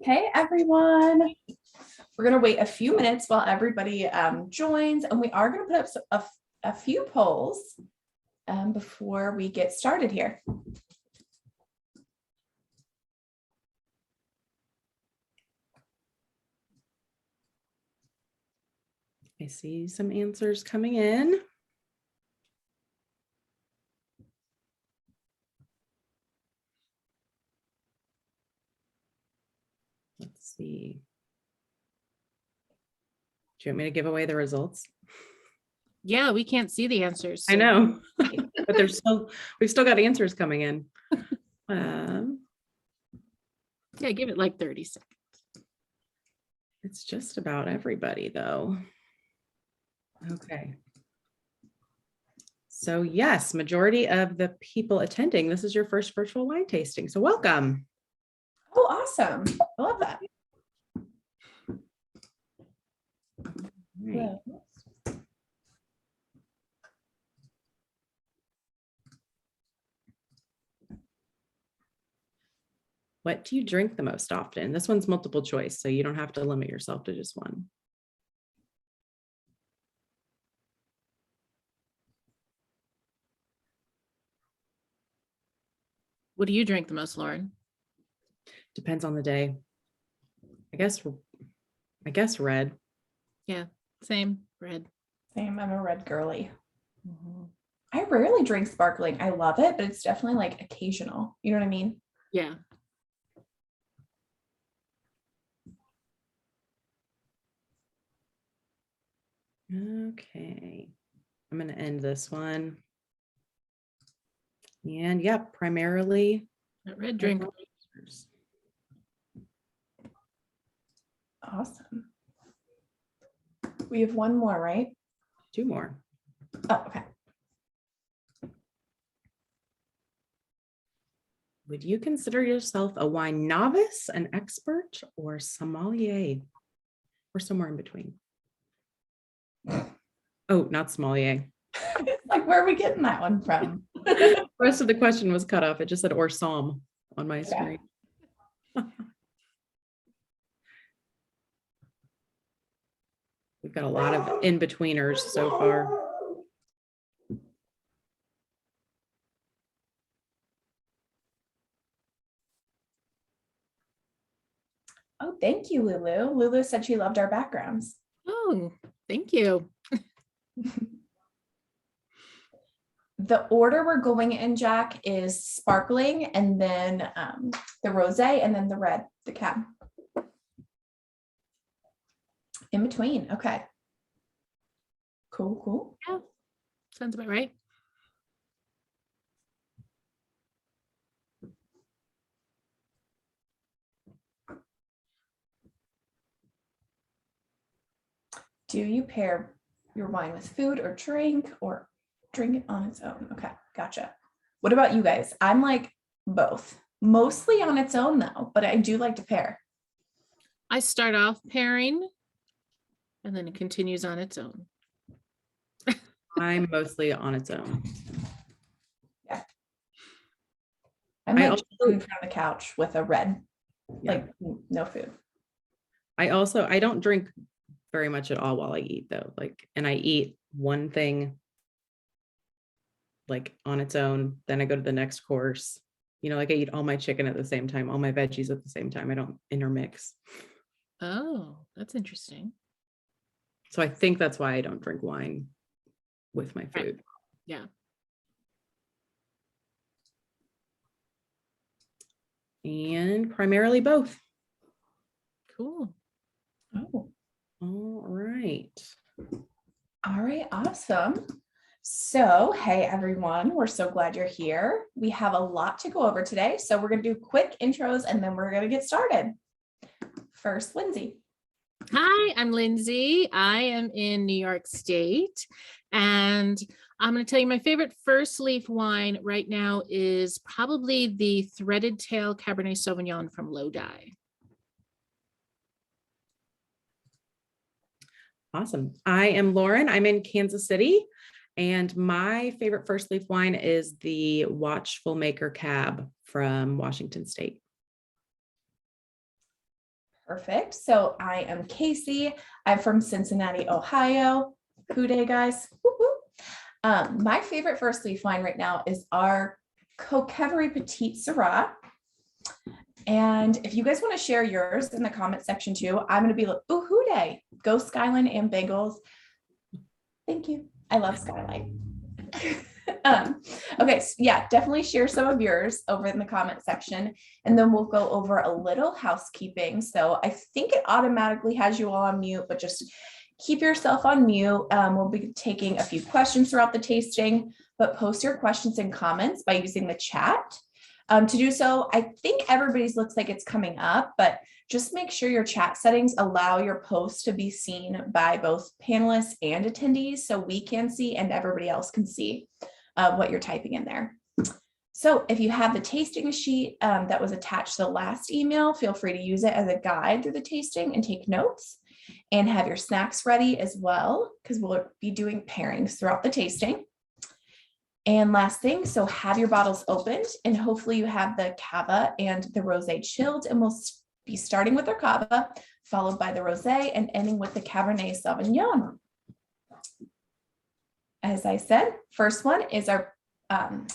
Hey everyone. We're going to wait a few minutes while everybody joins, and we are going to put up a few polls before we get started here. I see some answers coming in. Let's see. Do you want me to give away the results? Yeah, we can't see the answers. So. I know, but we've still got answers coming in. Yeah, give it like 30 seconds. It's just about everybody though. Okay. So yes, majority of the people attending, this is your first virtual wine tasting. So welcome. Oh, awesome. I love that. Right. What do you drink the most often? This one's multiple choice, so you don't have to limit yourself to just one. What do you drink the most, Lauren? Depends on the day. I guess red. Yeah, same, red. Same, I'm a red girly. I rarely drink sparkling. I love it, but it's definitely like occasional. You know what I mean? Yeah. Okay, I'm going to end this one. And yeah, primarily red drink. Awesome. We have one more, right? Two more. Oh, okay. Would you consider yourself a wine novice, an expert, or sommelier? Or somewhere in between? Oh, not sommelier. Like, where are we getting that one from? The rest of the question was cut off. It just said or somm on my screen. We've got a lot of in-betweeners so far. Oh, thank you, Lulu. Lulu said she loved our backgrounds. Oh, thank you. The order we're going in, Jack, is sparkling, and then the rosé, and then the red, the cab. In between. Okay. Cool, cool. Yeah, sounds about right. Do you pair your wine with food or drink, or drink it on its own? Okay, gotcha. What about you guys? I'm like both. Mostly on its own though, but I do like to pair. I start off pairing and then it continues on its own. I'm mostly on its own. Yeah. I'm like chilling from the couch with a red, like no food. I don't drink very much at all while I eat though. And I eat one thing like on its own, then I go to the next course. I eat all my chicken at the same time, all my veggies at the same time. I don't intermix. Oh, that's interesting. So I think that's why I don't drink wine with my food. Right. Yeah. And primarily both. Cool. Oh. All right. All right, awesome. So, hey everyone, we're so glad you're here. We have a lot to go over today, so we're going to do quick intros and then we're going to get started. First, Lindsay. Hi, I'm Lindsay. I am in New York State, and I'm going to tell you my favorite first leaf wine right now is probably the Threaded Tail Cabernet Sauvignon from Lodi. Awesome. I am Lauren. I'm in Kansas City, and my favorite first leaf wine is the Watchful Maker Cab from Washington State. Perfect. So I am Casey. I'm from Cincinnati, Ohio. Who day, guys? Woo-hoo. My favorite first leaf wine right now is our Coquevry Petite Syrah. And if you guys want to share yours in the comment section too, I'm going to be like, ooh, who day? Go Skyline and Bengals. Thank you. I love Skyline. Okay, so yeah, definitely share some of yours over in the comment section, and then we'll go over a little housekeeping. So I think it automatically has you all on mute, but just keep yourself on mute. We'll be taking a few questions throughout the tasting, but post your questions and comments by using the chat. To do so, I think everybody's looks like it's coming up, but just make sure your chat settings allow your post to be seen by both panelists and attendees so we can see and everybody else can see what you're typing in there. So if you have the tasting sheet that was attached to the last email, feel free to use it as a guide through the tasting and take notes, and have your snacks ready as well, because we'll be doing pairings throughout the tasting. And last thing, so have your bottles opened, and hopefully you have the Cava and the Rosé chilled, and we'll be starting with our Cava, followed by the Rosé, and ending with the Cabernet Sauvignon. As I said, first one is our Punt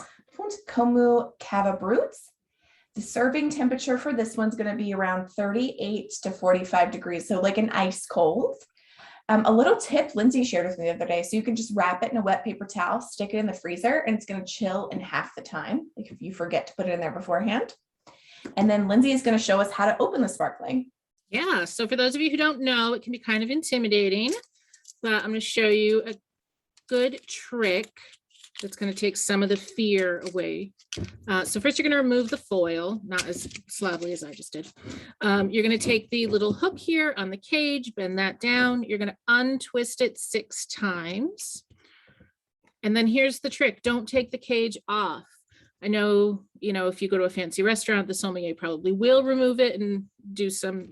Comú Cava Brutes. The serving temperature for this one's going to be around 38 to 45 degrees, so like an ice cold. A little tip Lindsay shared with me the other day. So you can just wrap it in a wet paper towel, stick it in the freezer, and it's going to chill in half the time, like if you forget to put it in there beforehand. And then Lindsay is going to show us how to open the sparkling. Yeah, so for those of you who don't know, it can be kind of intimidating, but I'm going to show you a good trick that's going to take some of the fear away. So first you're going to remove the foil, not as sloppily as I just did. You're going to take the little hook here on the cage, bend that down. You're going to untwist it 6 times. And then here's the trick. Don't take the cage off. I know, if you go to a fancy restaurant, the sommelier probably will remove it and do some,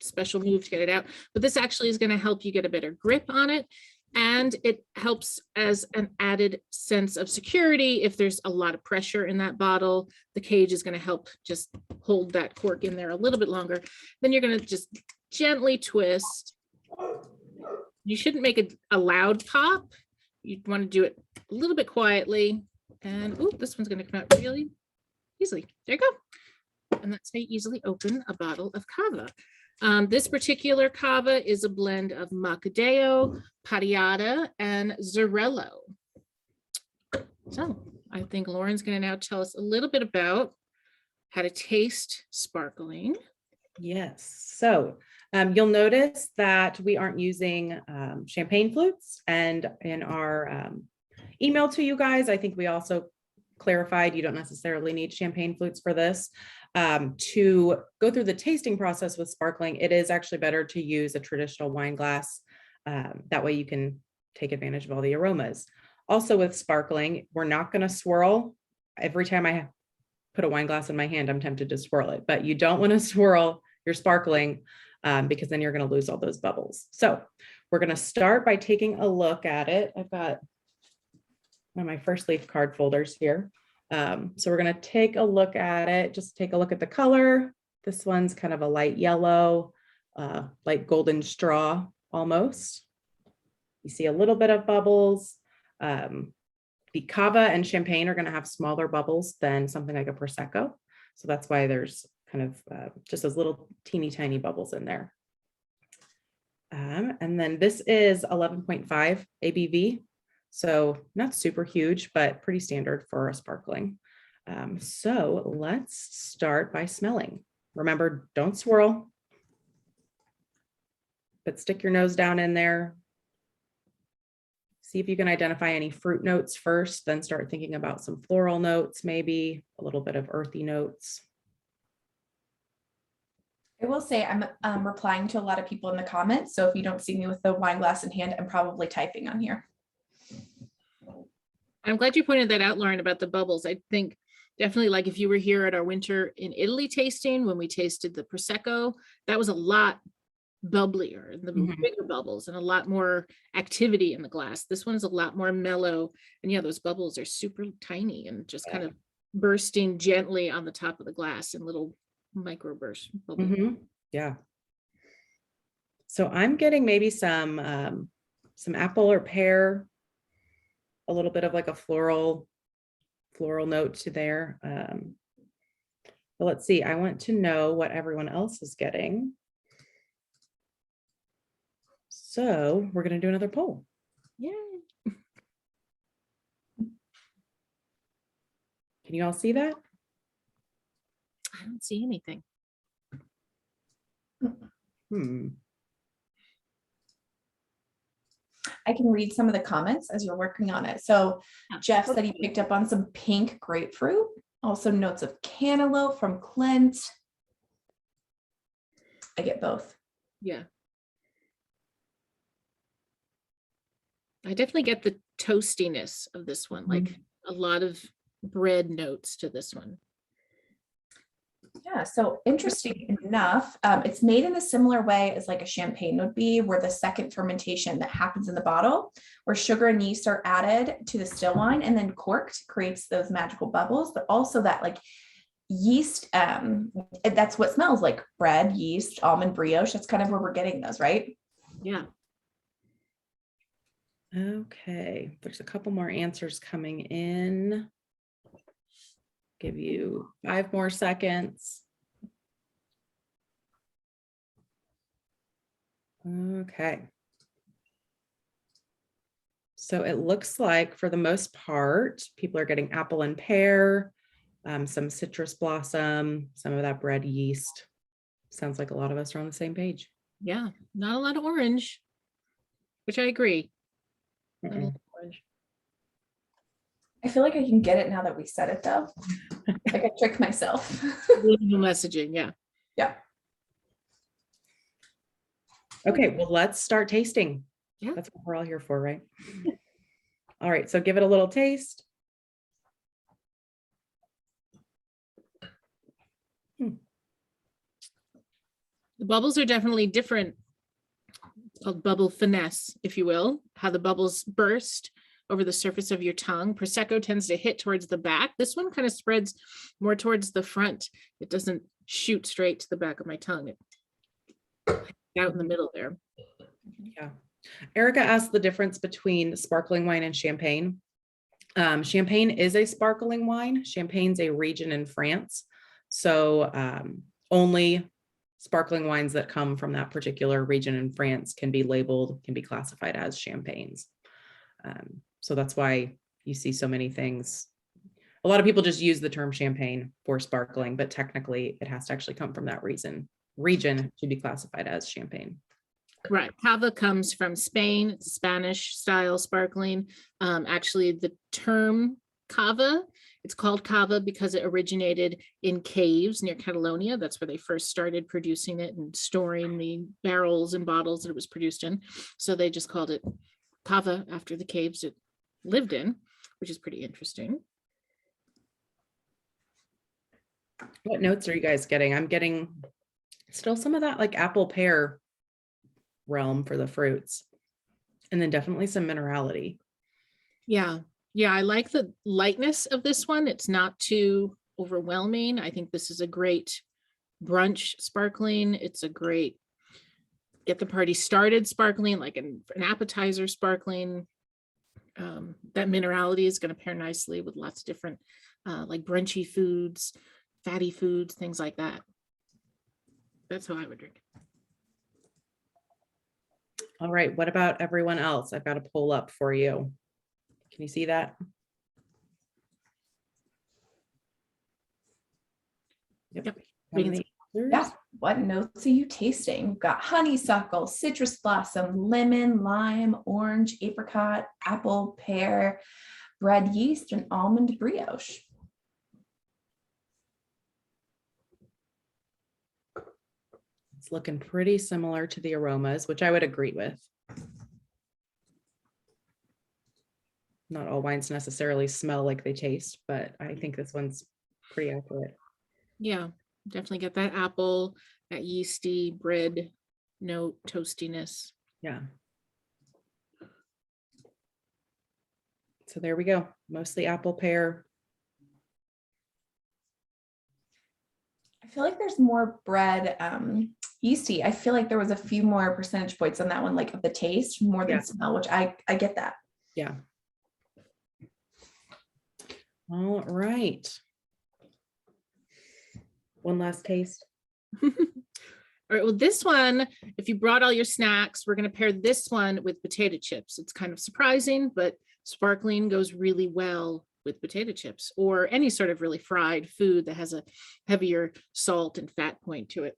special move to get it out. But this actually is going to help you get a better grip on it. And it helps as an added sense of security. If there's a lot of pressure in that bottle, the cage is going to help just hold that cork in there a little bit longer. Then you're going to just gently twist. You shouldn't make a loud pop. You want to do it a little bit quietly. And this one's going to come out really easily. There you go. And that's how you easily open a bottle of Cava. This particular Cava is a blend of Macadeo, Pariata, and Xarello. So I think Lauren's going to now tell us a little bit about how to taste sparkling. Yes. So you'll notice that we aren't using champagne flutes. And in our email to you guys, I think we also clarified you don't necessarily need champagne flutes for this. To go through the tasting process with sparkling, it is actually better to use a traditional wine glass. That way you can take advantage of all the aromas. Also with sparkling, we're not going to swirl. Every time I put a wine glass in my hand, I'm tempted to swirl it, but you don't want to swirl your sparkling because then you're going to lose all those bubbles. So we're going to start by taking a look at it. I've got one of my first leaf card folders here. So we're going to take a look at it, just take a look at the color. This one's kind of a light yellow, light golden straw almost. You see a little bit of bubbles. The Cava and champagne are going to have smaller bubbles than something like a Prosecco. So that's why there's kind of just those little teeny tiny bubbles in there. And then this is 11.5 ABV. So not super huge, but pretty standard for a sparkling. So let's start by smelling. Remember, don't swirl, but stick your nose down in there. See if you can identify any fruit notes first, then start thinking about some floral notes, maybe a little bit of earthy notes. I will say I'm replying to a lot of people in the comments. So if you don't see me with the wine glass in hand, I'm probably typing on here. I'm glad you pointed that out, Lauren, about the bubbles. I think definitely, like if you were here at our winter in Italy tasting, when we tasted the Prosecco, that was a lot bubblier, the bigger bubbles, and a lot more activity in the glass. This one's a lot more mellow. And yeah, those bubbles are super tiny and just kind of bursting gently on the top of the glass in little microburst bubbles. Yeah. So I'm getting maybe some apple or pear, a little bit of like a floral note to there. But let's see, I want to know what everyone else is getting. So we're going to do another poll. Yay. Can you all see that? I don't see anything. I can read some of the comments as you're working on it. So Jeff said he picked up on some pink grapefruit, also notes of cantaloupe from Clint. I get both. Yeah. I definitely get the toastiness of this one, like a lot of bread notes to this one. Yeah, so interesting enough, it's made in a similar way as like a champagne would be, where the second fermentation that happens in the bottle, where sugar and yeast are added to the still wine and then corked, creates those magical bubbles, but also that like yeast, that's what smells like bread, yeast, almond brioche. That's kind of where we're getting those, right? Yeah. Okay, there's a couple more answers coming in. Give you 5 more seconds. Okay. So it looks like for the most part, people are getting apple and pear, some citrus blossom, some of that bread yeast. Sounds like a lot of us are on the same page. Yeah. Not a lot of orange, which I agree. Not a lot of orange. I feel like I can get it now that we said it though. Like I tricked myself. New messaging. Yeah. Yeah. Okay, well, let's start tasting. Yeah. That's what we're all here for, right? All right, so give it a little taste. The bubbles are definitely different. It's called bubble finesse, if you will, how the bubbles burst over the surface of your tongue. Prosecco tends to hit towards the back. This one kind of spreads more towards the front. It doesn't shoot straight to the back of my tongue. It's out in the middle there. Yeah. Erica asked the difference between sparkling wine and champagne. Champagne is a sparkling wine. Champagne's a region in France. So only sparkling wines that come from that particular region in France can be labeled, can be classified as champagnes. So that's why you see so many things. A lot of people just use the term champagne for sparkling, but technically it has to actually come from that region to be classified as champagne. Right. Cava comes from Spain. It's Spanish style sparkling. Actually, the term cava, it's called cava because it originated in caves near Catalonia. That's where they first started producing it and storing the barrels and bottles that it was produced in. So they just called it cava after the caves it lived in, which is pretty interesting. What notes are you guys getting? I'm getting still some of that like apple pear realm for the fruits, and then definitely some minerality. Yeah. Yeah. I like the lightness of this one. It's not too overwhelming. I think this is a great brunch sparkling. It's a great get the party started sparkling, like an appetizer sparkling. That minerality is going to pair nicely with lots of different like brunchy foods, fatty foods, things like that. That's how I would drink. All right, what about everyone else? I've got a poll up for you. Can you see that? Yep. Yeah. What notes are you tasting? We've got honeysuckle, citrus blossom, lemon, lime, orange, apricot, apple, pear, bread yeast, and almond brioche. It's looking pretty similar to the aromas, which I would agree with. Not all wines necessarily smell like they taste, but I think this one's pretty accurate. Yeah, definitely get that apple, that yeasty bread note, toastiness. Yeah. So there we go. Mostly apple pear. I I feel like there's more bread yeasty. I feel like there was a few more percentage points on that one, like of the taste more than smell, which I get that. Yeah. All right. One last taste. All right, well, this one, if you brought all your snacks, we're going to pair this one with potato chips. It's kind of surprising, but sparkling goes really well with potato chips or any sort of really fried food that has a heavier salt and fat point to it.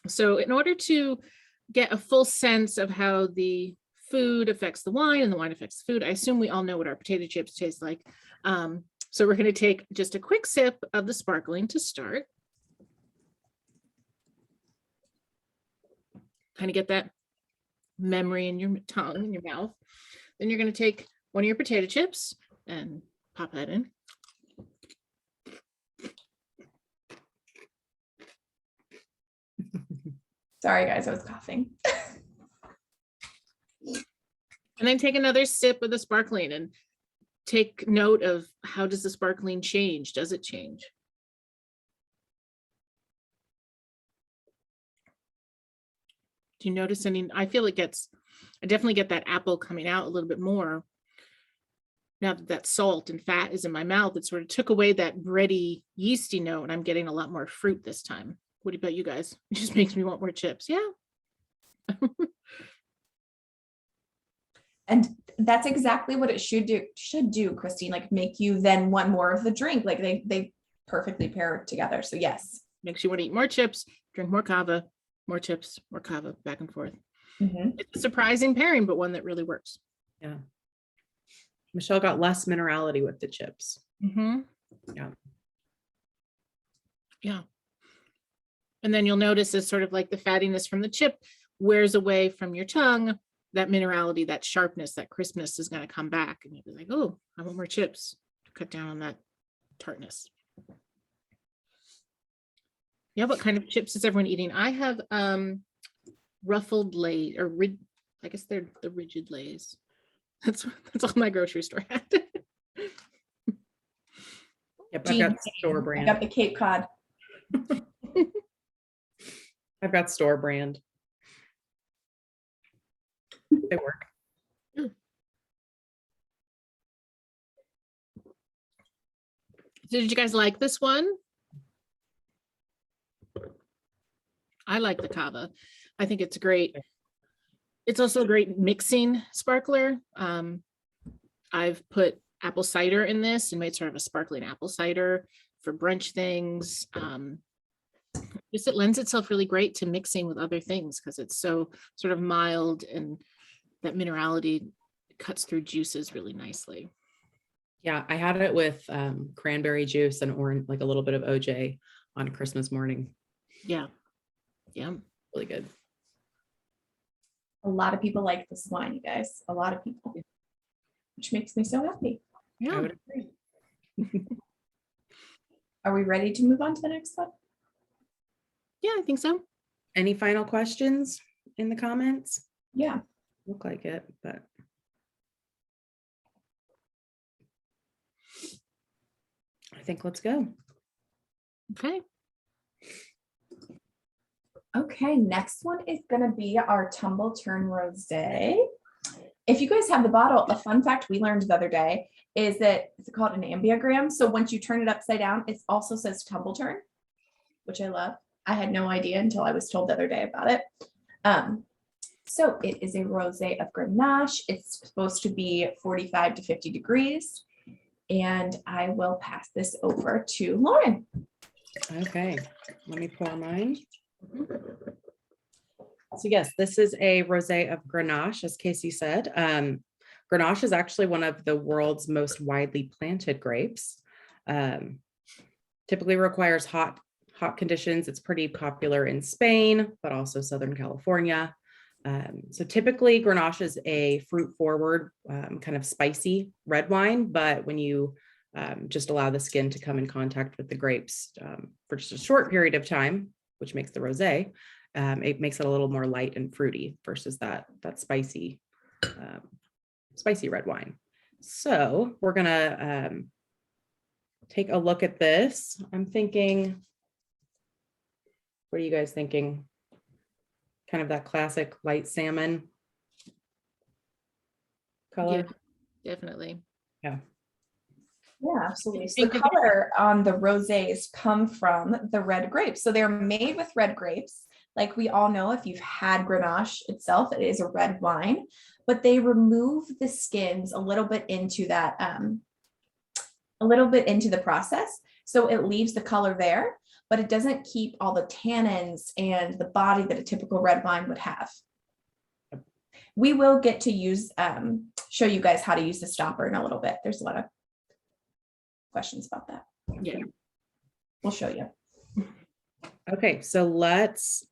So in order to get a full sense of how the food affects the wine and the wine affects the food, I assume we all know what our potato chips taste like. So we're going to take just a quick sip of the sparkling to start. Kind of get that memory in your tongue, in your mouth. Then you're going to take one of your potato chips and pop that in. Sorry, guys, I was coughing. And then take another sip of the sparkling and take note of how does the sparkling change? Does it change? Do you notice any? I feel I definitely get that apple coming out a little bit more. Now that salt and fat is in my mouth, it sort of took away that bready, yeasty note, and I'm getting a lot more fruit this time. What about you guys? It just makes me want more chips. Yeah. And that's exactly what it should do, Christine, like make you then want more of the drink. Like they perfectly pair together. So yes. Makes you want to eat more chips, drink more cava, more chips, more cava, back and forth. It's a surprising pairing, but one that really works. Yeah. Michelle got less minerality with the chips. Yeah. Yeah. And then you'll notice it's sort of like the fattiness from the chip wears away from your tongue. That minerality, that sharpness, that crispness is going to come back. And you'll be like, oh, I want more chips to cut down on that tartness. Yeah, what kind of chips is everyone eating? I have ruffled Lay's, or I guess they're the rigid Lay's. That's all my grocery store had. Yep, I've got store brand. I got the Cape Cod. I've got store brand. They work. So did you guys like this one? I like the cava. I think it's great. It's also a great mixing sparkler. I've put apple cider in this and made sort of a sparkling apple cider for brunch things. Just it lends itself really great to mixing with other things because it's so sort of mild and that minerality cuts through juices really nicely. Yeah, I had it with cranberry juice and orange, like a little bit of OJ on Christmas morning. Yeah. Yeah. Really good. A lot of people like this wine, you guys. A lot of people, which makes me so happy. Yeah. I would agree. Are we ready to move on to the next one? Yeah, I think so. Any final questions in the comments? Yeah. Look like it, but I think let's go. Okay. Okay, next one is going to be our Tumbleturn Rosé. If you guys have the bottle, a fun fact we learned the other day is that it's called an ambiogram. So once you turn it upside down, it also says Tumbleturn, which I love. I had no idea until I was told the other day about it. So it is a rosé of Grenache. It's supposed to be 45 to 50 degrees. And I will pass this over to Lauren. Okay, let me pour mine. So yes, this is a rosé of Grenache, as Casey said. Grenache is actually one of the world's most widely planted grapes. Typically requires hot conditions. It's pretty popular in Spain, but also Southern California. So typically Grenache is a fruit forward, kind of spicy red wine, but when you just allow the skin to come in contact with the grapes for just a short period of time, which makes the rosé, it makes it a little more light and fruity versus that spicy red wine. So we're gonna take a look at this. I'm thinking What are you guys thinking? Kind of that classic light salmon color? Definitely. Yeah. Yeah, absolutely. So the Think of- color on the rosés come from the red grapes. So they're made with red grapes. Like we all know, if you've had Grenache itself, it is a red wine, but they remove the skins a little bit into that, a little bit into the process. So it leaves the color there, but it doesn't keep all the tannins and the body that a typical red wine would have. We will get to use, show you guys how to use the stopper in a little bit. There's a lot of questions about that. Yeah. We'll show you. Okay, so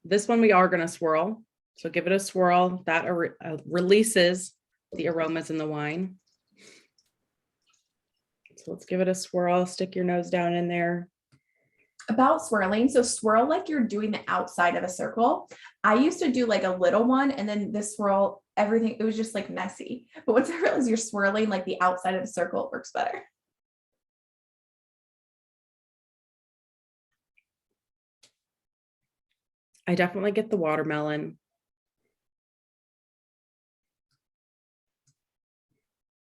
this one we are going to swirl. So give it a swirl. That releases the aromas in the wine. So let's give it a swirl. Stick your nose down in there. About swirling, so swirl like you're doing the outside of a circle. I used to do like a little one, and then this swirl, everything, it was just like messy. But once I realized you're swirling like the outside of the circle, it works better. I definitely get the watermelon.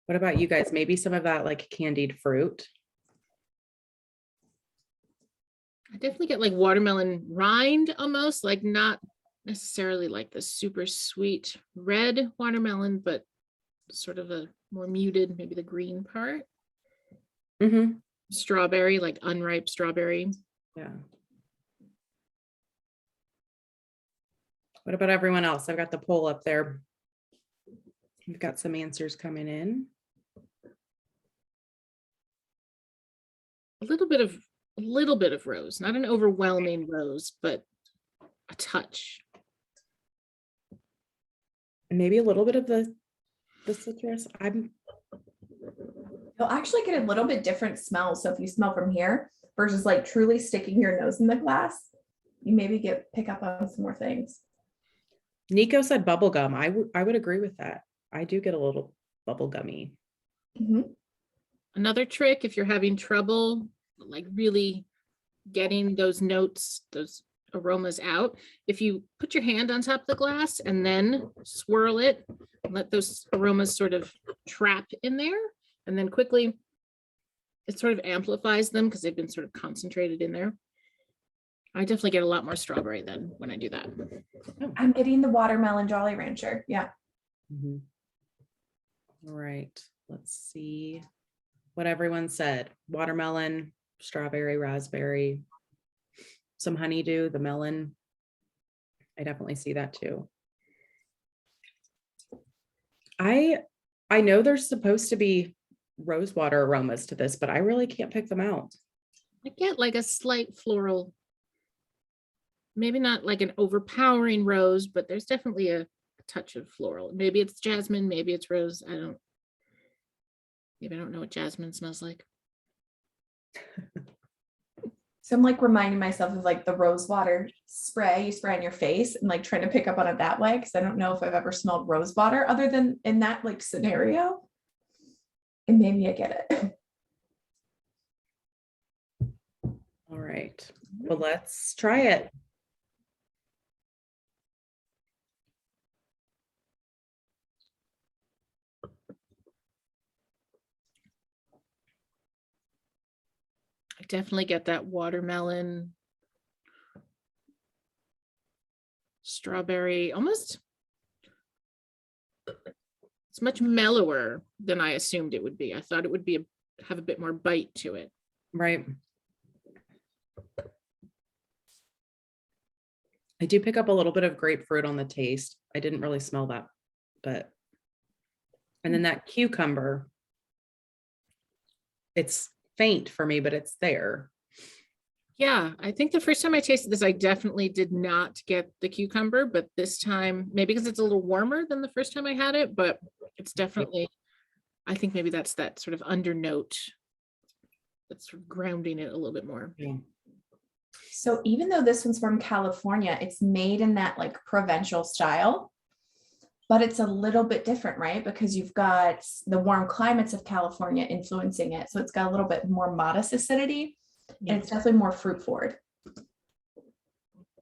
What about you guys? Maybe some of that like candied fruit. I definitely get like watermelon rind almost, like not necessarily like the super sweet red watermelon, but sort of a more muted, maybe the green part. Mm-hmm. Strawberry, like unripe strawberry. Yeah. What about everyone else? I've got the poll up there. We've got some answers coming in. A little bit of rose, not an overwhelming rose, but a touch. And maybe a little bit of the citrus. You'll actually get a little bit different smell. So if you smell from here versus like truly sticking your nose in the glass, you maybe pick up on some more things. Nico said bubblegum. I would agree with that. I do get a little bubblegummy. Mm-hmm. Another trick, if you're having trouble like really getting those notes, those aromas out, if you put your hand on top of the glass and then swirl it, let those aromas sort of trap in there, and then quickly it sort of amplifies them because they've been sort of concentrated in there. I definitely get a lot more strawberry then when I do that. I'm getting the watermelon Jolly Rancher. Yeah. Mm-hmm. All right, let's see what everyone said. Watermelon, strawberry, raspberry, some honeydew, the melon. I definitely see that too. I know there's supposed to be rosewater aromas to this, but I really can't pick them out. I get like a slight floral, maybe not like an overpowering rose, but there's definitely a touch of floral. Maybe it's jasmine, maybe it's rose. Maybe I don't know what jasmine smells like. So I'm like reminding myself of like the rose water spray you spray on your face and like trying to pick up on it that way. Cause I don't know if I've ever smelled rose water other than in that like scenario. And maybe I get it. All right, well, let's try it. I definitely get that watermelon, strawberry, almost. It's much mellower than I assumed it would be. I thought it would be have a bit more bite to it. Right. I do pick up a little bit of grapefruit on the taste. I didn't really smell that, and then that cucumber, it's faint for me, but it's there. Yeah, I think the first time I tasted this, I definitely did not get the cucumber, but this time, maybe because it's a little warmer than the first time I had it, but it's definitely, I think maybe that's that sort of undernote that's sort of grounding it a little bit more. Yeah. So even though this one's from California, it's made in that like provincial style, but it's a little bit different, right? Because you've got the warm climates of California influencing it. So it's got a little bit more modest acidity, and it's definitely more fruit forward.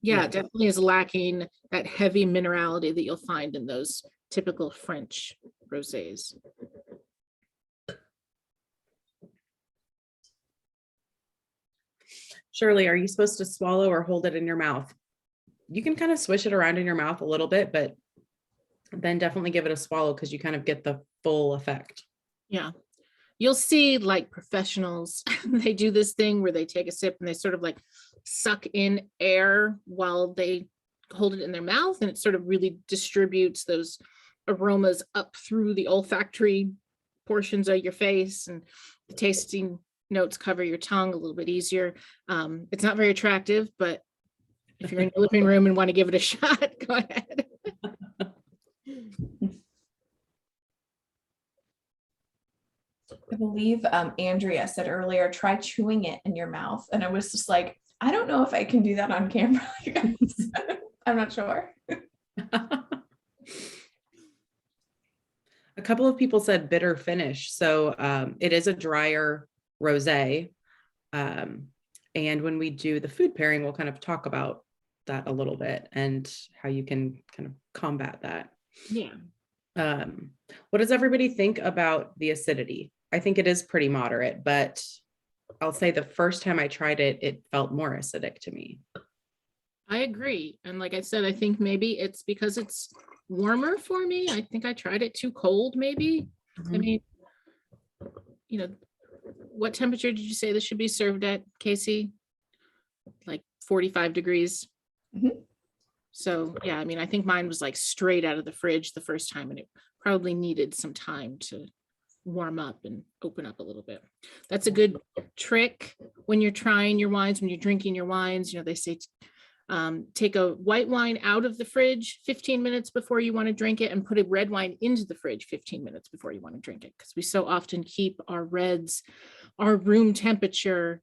Yeah, Yeah. it definitely is lacking that heavy minerality that you'll find in those typical French rosés. Shirley, are you supposed to swallow or hold it in your mouth? You can kind of swish it around in your mouth a little bit, but then definitely give it a swallow because you kind of get the full effect. Yeah. You'll see like professionals, they do this thing where they take a sip and they sort of like suck in air while they hold it in their mouth, and it sort of really distributes those aromas up through the olfactory portions of your face, and the tasting notes cover your tongue a little bit easier. It's not very attractive, but if you're in the living room and want to give it a shot, go ahead. I believe Andrea said earlier, try chewing it in your mouth. And I was just like, I don't know if I can do that on camera. I'm not sure. A couple of people said bitter finish. So it is a drier rosé. And when we do the food pairing, we'll kind of talk about that a little bit and how you can kind of combat that. Yeah. What does everybody think about the acidity? I think it is pretty moderate, but I'll say the first time I tried it, it felt more acidic to me. I agree. And like I said, I think maybe it's because it's warmer for me. I think I tried it too cold, maybe. I mean, you know, what temperature did you say this should be served at, Casey? Like 45 degrees. Mhm. So yeah, I mean, I think mine was like straight out of the fridge the first time, and it probably needed some time to warm up and open up a little bit. That's a good trick when you're trying your wines, when you're drinking your wines. You know, they say take a white wine out of the fridge 15 minutes before you want to drink it, and put a red wine into the fridge 15 minutes before you want to drink it, because we so often keep our reds, our room temperature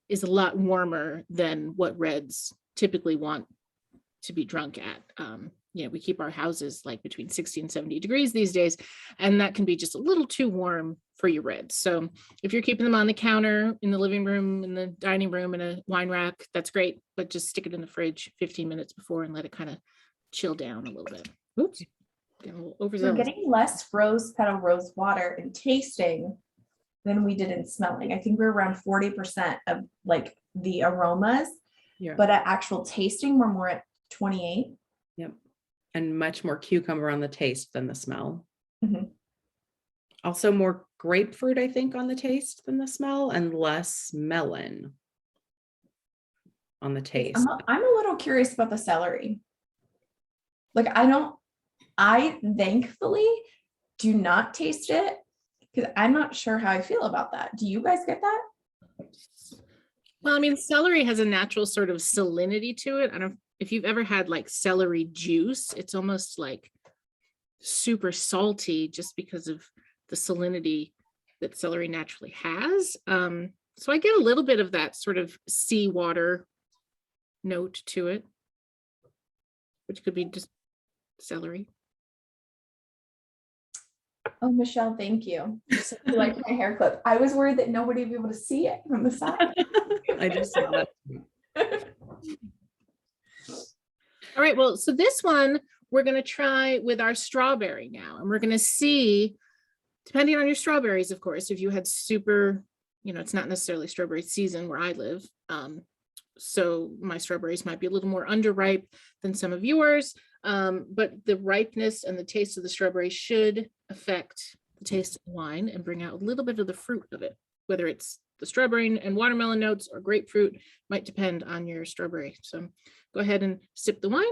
is a lot warmer than what reds typically want to be drunk at. You know, we keep our houses like between 60 and 70 degrees these days, and that can be just a little too warm for your reds. So if you're keeping them on the counter, in the living room, in the dining room, in a wine rack, that's great, but just stick it in the fridge 15 minutes before and let it kind of chill down a little bit. Oops, getting a little We're overzealous. getting less rose petal rose water in tasting than we did in smelling. I think we're around 40% of like the aromas, Yeah. but at actual tasting, we're more at 28. Yep. And much more cucumber on the taste than the smell. Mhm. Also more grapefruit, I think, on the taste than the smell, and less melon on the taste. I'm a little curious about the celery. Like I thankfully do not taste it, because I'm not sure how I feel about that. Do you guys get that? Well, I mean, celery has a natural sort of salinity to it. I don't know if you've ever had like celery juice. It's almost like super salty just because of the salinity that celery naturally has. So I get a little bit of that sort of seawater note to it, which could be just celery. Oh, Michelle, thank you. You like my hair clip. I was worried that nobody would be able to see it from the side. I just saw that. All right, well, so this one we're going to try with our strawberry now, and we're going to see, depending on your strawberries, of course, if you had super, you know, it's not necessarily strawberry season where I live. So my strawberries might be a little more underripe than some of yours, but the ripeness and the taste of the strawberry should affect the taste of the wine and bring out a little bit of the fruit of it, whether it's the strawberry and watermelon notes or grapefruit, might depend on your strawberry. So go ahead and sip the wine.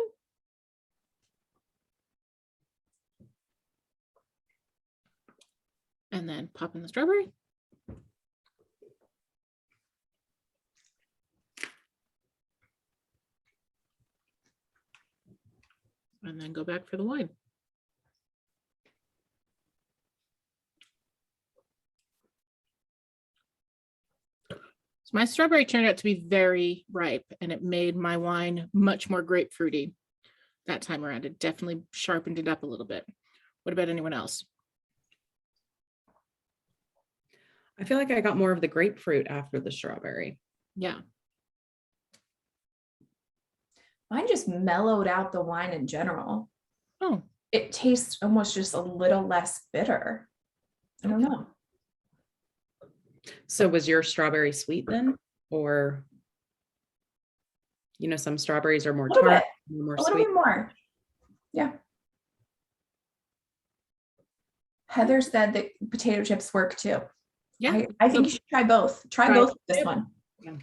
And then pop in the strawberry. And then go back for the wine. So my strawberry turned out to be very ripe, and it made my wine much more grapefruity that time around. It definitely sharpened it up a little bit. What about anyone else? I feel like I got more of the grapefruit after the strawberry. Yeah. Mine just mellowed out the wine in general. Oh, It tastes almost just a little less bitter. I don't know. So was your strawberry sweet then? Or, some strawberries are more A little tart, bit. more A little sweet. bit more. Yeah. Heather said that potato chips work too. yeah. I think you should try both. Try both with this one. Yeah.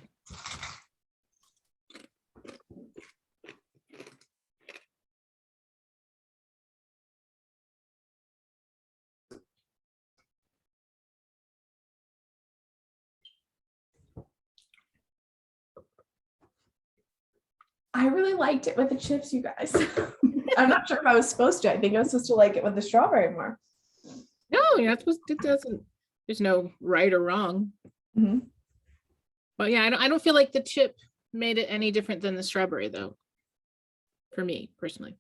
I really liked it with the chips, you guys. I'm not sure if I was supposed to. I think I was supposed to like it with the strawberry more. No, you're not supposed it doesn't, there's no right or wrong. Mhm. But yeah, I don't feel like the chip made it any different than the strawberry though. For me personally.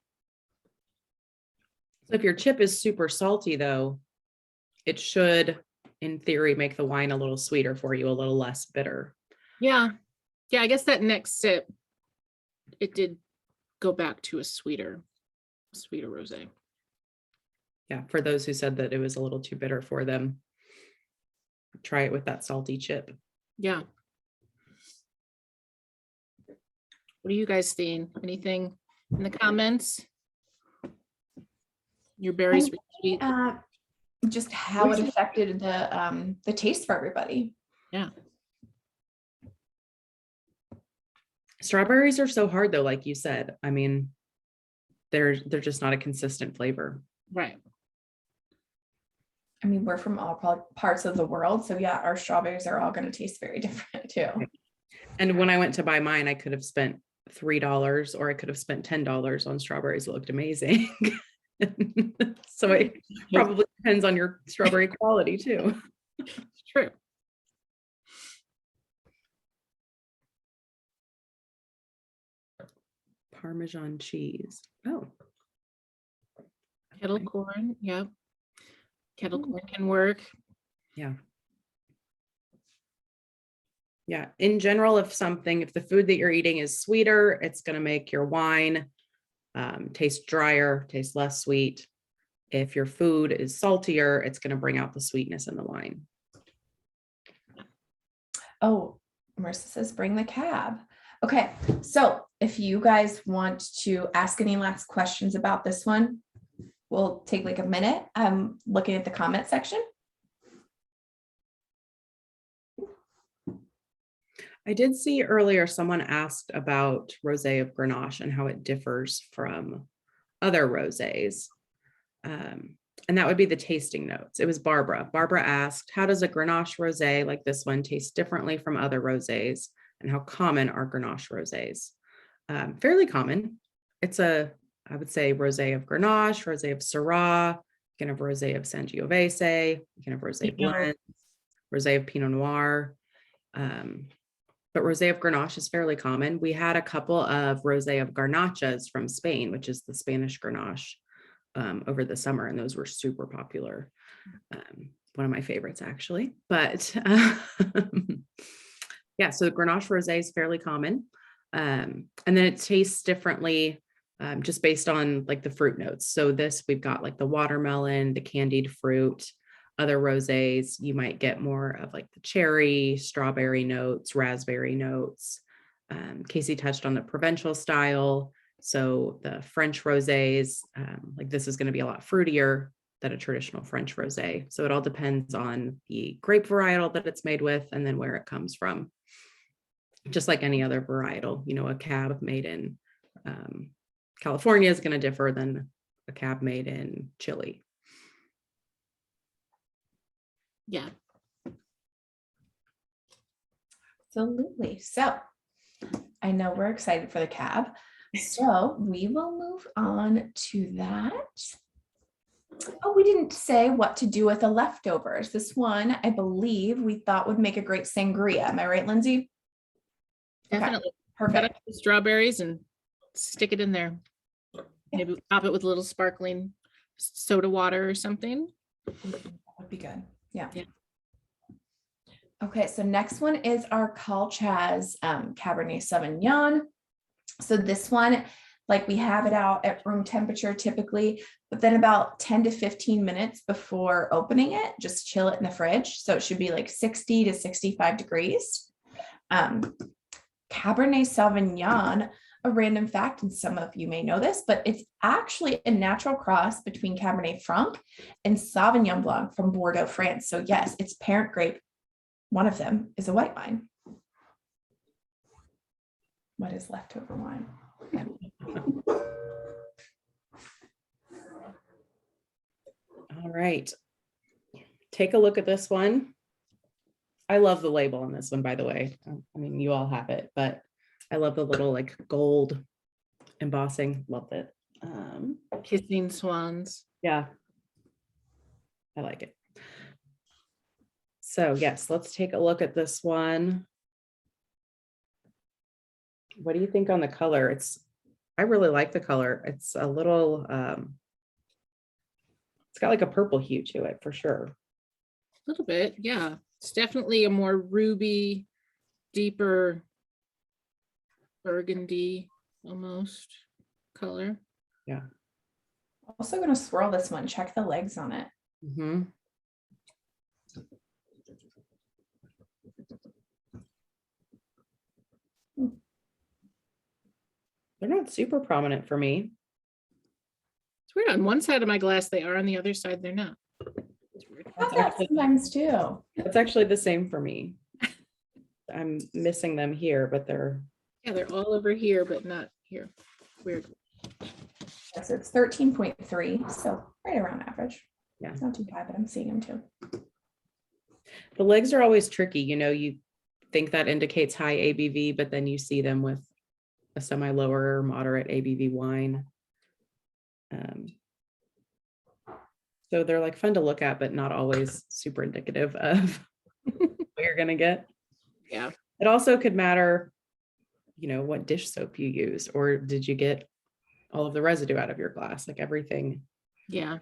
So if your chip is super salty though, it should, in theory, make the wine a little sweeter for you, a little less bitter. Yeah. Yeah, I guess that next sip, it did go back to a sweeter rosé. Yeah, for those who said that it was a little too bitter for them, try it with that salty chip. Yeah. What are you guys seeing? Anything in the comments? Your berries were sweet. Just how it affected the taste for everybody. Yeah. Strawberries are so hard though, like you said. I mean, they're just not a consistent flavor. Right. I mean, we're from all parts of the world. So yeah, our strawberries are all going to taste very different too. And when I went to buy mine, I could have spent $3 or I could have spent $10 on strawberries that looked amazing. So it probably depends on your strawberry quality too. It's true. Parmesan cheese. Oh. Kettle Okay. corn. Yep. Kettle corn can work. Yeah. Yeah. In general, if the food that you're eating is sweeter, it's going to make your wine taste drier, taste less sweet. If your food is saltier, it's going to bring out the sweetness in the wine. Oh, Marissa says, bring the cab. Okay. So if you guys want to ask any last questions about this one, we'll take like a minute. I'm looking at the comment section. I did see earlier someone asked about Rosé of Grenache and how it differs from other rosés. And that would be the tasting notes. It was Barbara. Barbara asked, how does a Grenache rosé like this one taste differently from other rosés? And how common are Grenache rosés? Fairly common. It's I would say rosé of Grenache, rosé of Syrah, you can have rosé of Sangiovese, you can have rosé blend, rosé of Pinot Noir. But rosé of Grenache is fairly common. We had a couple of rosé of Garnachas from Spain, which is the Spanish Grenache, over the summer, and those were super popular. One of my favorites, actually. But yeah, so Grenache rosé is fairly common, and then it tastes differently just based on like the fruit notes. So this, we've got like the watermelon, the candied fruit. Other rosés, you might get more of like the cherry, strawberry notes, raspberry notes. Casey touched on the Provençal style. So the French rosés, like this is going to be a lot fruitier than a traditional French rosé. So it all depends on the grape varietal that it's made with and then where it comes from. Just like any other varietal, a cab made in California is going to differ than a cab made in Chile. Yeah. Absolutely. So I know we're excited for the cab. So we will move on to that. Oh, we didn't say what to do with the leftovers. This one, I believe we thought would make a great sangria. Am I right, Lindsay? Definitely. Okay, perfect. Cut up the strawberries and stick it in there. Maybe top it with a little sparkling soda water or something. That would be good. Yeah. Yeah. Okay, so next one is our Calchas Cabernet Sauvignon. So this one, like we have it out at room temperature typically, but then about 10 to 15 minutes before opening it, just chill it in the fridge. So it should be like 60 to 65 degrees. Cabernet Sauvignon, a random fact, and some of you may know this, but it's actually a natural cross between Cabernet Franc and Sauvignon Blanc from Bordeaux, France. So yes, its parent grape, one of them, is a white wine. What is leftover wine? All right. Take a look at this one. I love the label on this one, by the way. I mean, you all have it, but I love the little like gold embossing. Love it. Kissing swans. Yeah, I like it. So yes, let's take a look at this one. What do you think on the color? I really like the color. It's a little, it's got like a purple hue to it for sure. A little bit, yeah. It's definitely a more ruby, deeper burgundy almost color. Yeah. Also going to swirl this one. Check the legs on it. Mm-hmm. They're not super prominent for me. It's weird. On one side of my glass, they are. On the other side, they're not. It's weird. I have that sometimes too. It's actually the same for me. I'm missing them here, but they're. Yeah, they're all over here, but not here. Weird. Yeah, so it's 13.3, so right around average. Yeah. It's not too bad, but I'm seeing them too. The legs are always tricky. You know, you think that indicates high ABV, but then you see them with a semi-lower or moderate ABV wine. So they're like fun to look at, but not always super indicative of what you're gonna get. Yeah. It also could matter, you know, what dish soap you use, or did you get all of the residue out of your glass? Like everything can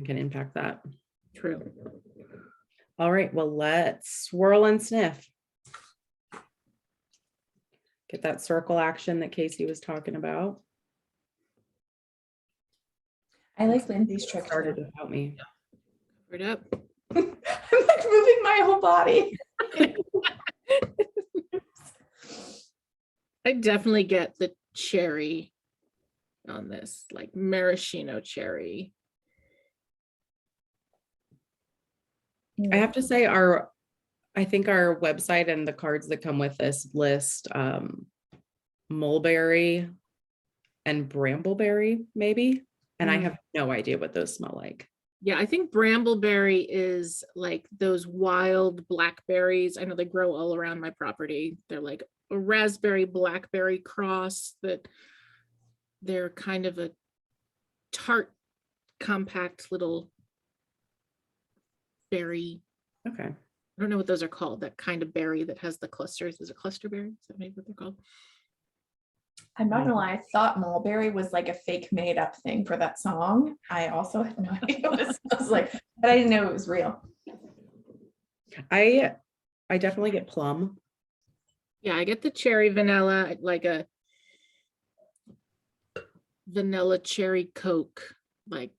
impact that. True. All right, well, let's swirl and sniff. Get that circle action that Casey was talking about. I like Lindsay's trick. Started without me. Cover it up. I'm like moving my whole body. I definitely get the cherry on this, like maraschino cherry. I have to say I think our website and the cards that come with this list mulberry and brambleberry maybe, and I have no idea what those smell like. Yeah, I think brambleberry is like those wild blackberries. I know they grow all around my property. They're like a raspberry blackberry cross, that they're kind of a tart, compact little berry. Okay. I don't know what those are called. That kind of berry that has the clusters. Is it cluster berry? Is that maybe what they're called? I'm not gonna lie, I thought mulberry was like a fake made up thing for that song. I also had no idea what it smells like, but I didn't know it was real. I definitely get plum. Yeah, I get the cherry vanilla, like a vanilla cherry Coke. Like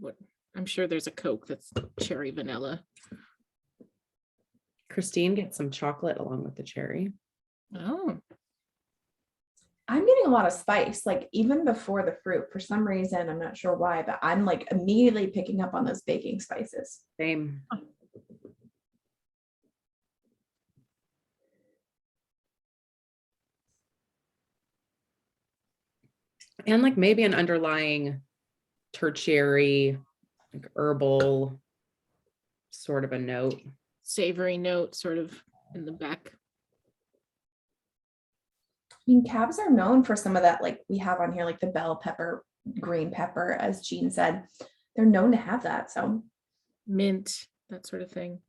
what? I'm sure there's a Coke that's cherry vanilla. Christine gets some chocolate along with the cherry. Oh. I'm getting a lot of spice, like even before the fruit. For some reason, I'm not sure why, but I'm like immediately picking up on those baking spices. Same. And like maybe an underlying tertiary, like herbal sort of a note. Savory note sort of in the back. I mean, cabs are known for some of that, like we have on here, like the bell pepper, green pepper, as Jean said. They're known to have that. So Mint, that sort of thing.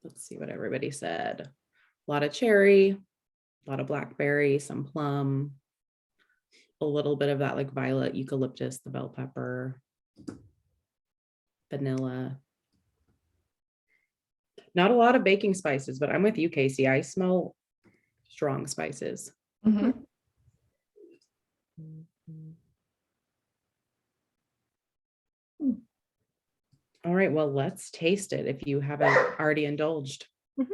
Let's see what everybody said. A lot of cherry, a lot of blackberry, some plum, a little bit of that like violet eucalyptus, the bell pepper, vanilla. Not a lot of baking spices, but I'm with you, Casey. I smell strong spices. Mhm. All right, well, let's taste it if you haven't already indulged. Mhm.